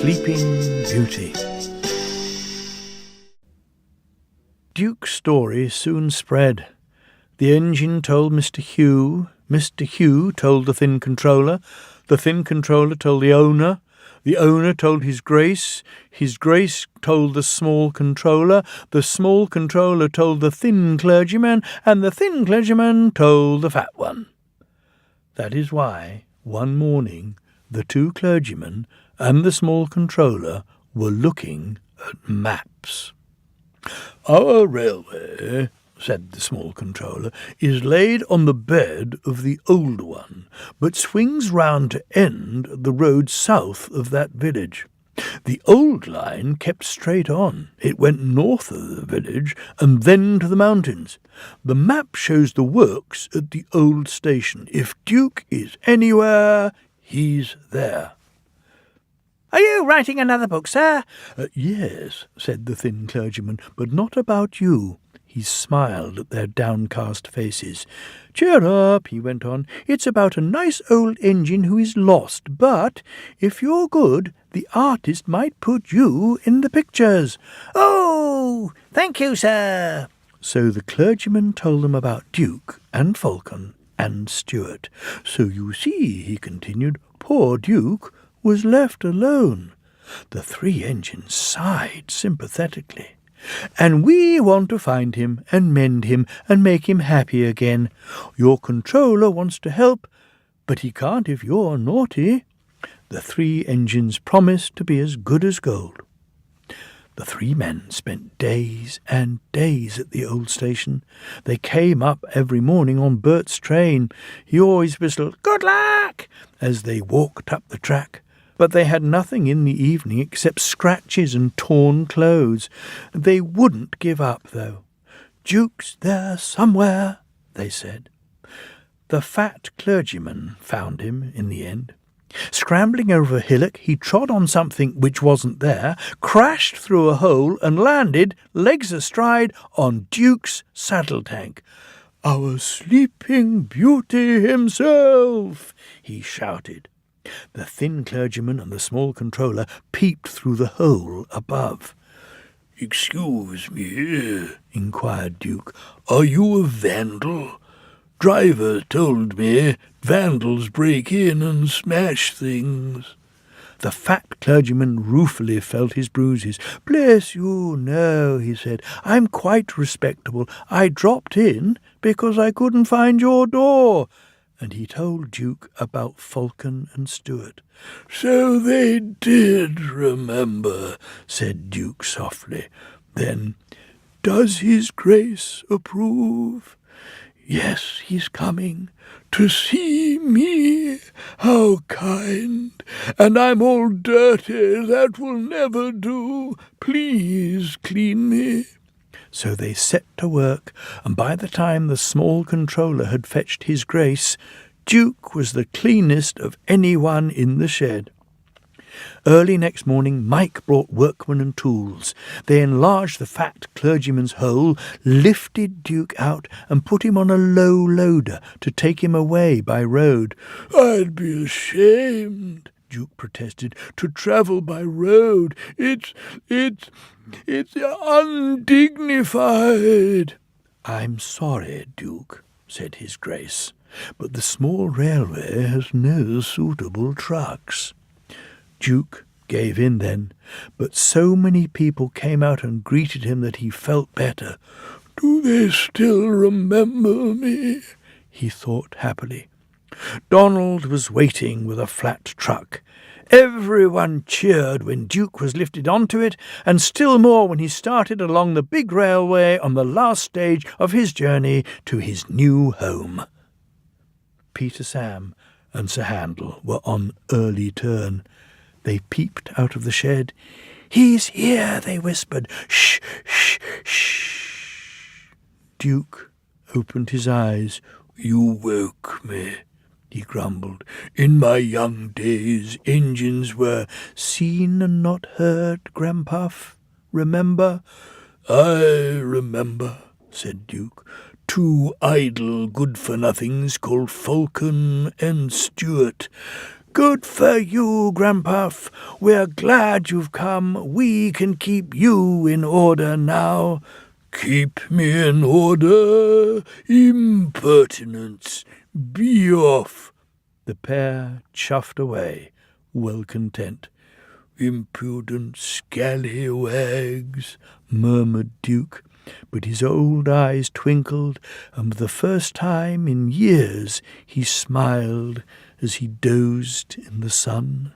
Sleeping Beauty. Duke's story soon spread. The engine told Mr. Hugh, Mr. Hugh told the thin controller told the owner told his Grace told the small controller told the thin clergyman, and the thin clergyman told the fat one. That is why, one morning, the two clergymen and the small controller were looking at maps. "Our railway," said the small controller, "is laid on the bed of the old one, but swings round to end the road south of that village. The old line kept straight on. It went north of the village and then to the mountains. The map shows the works at the old station. If Duke is anywhere, he's there." "Are you writing another book, sir?" "Yes," said the thin clergyman, "but not about you." He smiled at their downcast faces. "Cheer up," he went on. "It's about a nice old engine who is lost, but if you're good, the artist might put you in the pictures." "Oh, thank you, sir." So the clergyman told them about Duke and Falcon and Stuart. "So you see," he continued, "poor Duke was left alone." The three engines sighed sympathetically. "And we want to find him and mend him and make him happy again. Your controller wants to help, but he can't if you're naughty." The three engines promised to be as good as gold. The three men spent days and days at the old station. They came up every morning on Bert's train. He always whistled, "Good luck," as they walked up the track. But they had nothing in the evening except scratches and torn clothes. They wouldn't give up, though. "Duke's there somewhere," they said. The fat clergyman found him in the end. Scrambling over a hillock, he trod on something which wasn't there, crashed through a hole, and landed, legs astride, on Duke's saddle tank. "Our Sleeping Beauty himself," he shouted. The thin clergyman and the small controller peeped through the hole above. "Excuse me," inquired Duke, "are you a vandal? Driver told me vandals break in and smash things." The fat clergyman ruefully felt his bruises. "Bless you, no," he said. "I'm quite respectable. I dropped in because I couldn't find your door." And he told Duke about Falcon and Stuart. "So they did remember," said Duke softly. Then, "Does his Grace approve?" "Yes, he's coming." "To see me? How kind! And I'm all dirty. That will never do. Please clean me." So they set to work, and by the time the small controller had fetched his Grace, Duke was the cleanest of anyone in the shed. Early next morning, Mike brought workmen and tools. They enlarged the fat clergyman's hole, lifted Duke out, and put him on a low loader to take him away by road. "I'd be ashamed," Duke protested, "to travel by road. It's undignified." "I'm sorry, Duke," said his Grace, "but the small railway has no suitable trucks." Duke gave in then, but so many people came out and greeted him that he felt better. "Do they still remember me?" he thought happily. Donald was waiting with a flat truck. Everyone cheered when Duke was lifted onto it, and still more when he started along the big railway on the last stage of his journey to his new home. Peter Sam and Sir Handel were on early turn. They peeped out of the shed. "He's here," they whispered. "Shh, shh, shh." Duke opened his eyes. "You woke me," he grumbled. "In my young days, engines were seen and not heard, Grandpuff. Remember?" "I remember," said Duke. "Two idle good-for-nothings called Falcon and Stuart. Good for you, Grandpuff. We're glad you've come. We can keep you in order now. Keep me in order? Impertinence! Be off! The pair chuffed away, well content. Impudent scallywags, murmured Duke, but his old eyes twinkled, and for the first time in years he smiled as he dozed in the sun.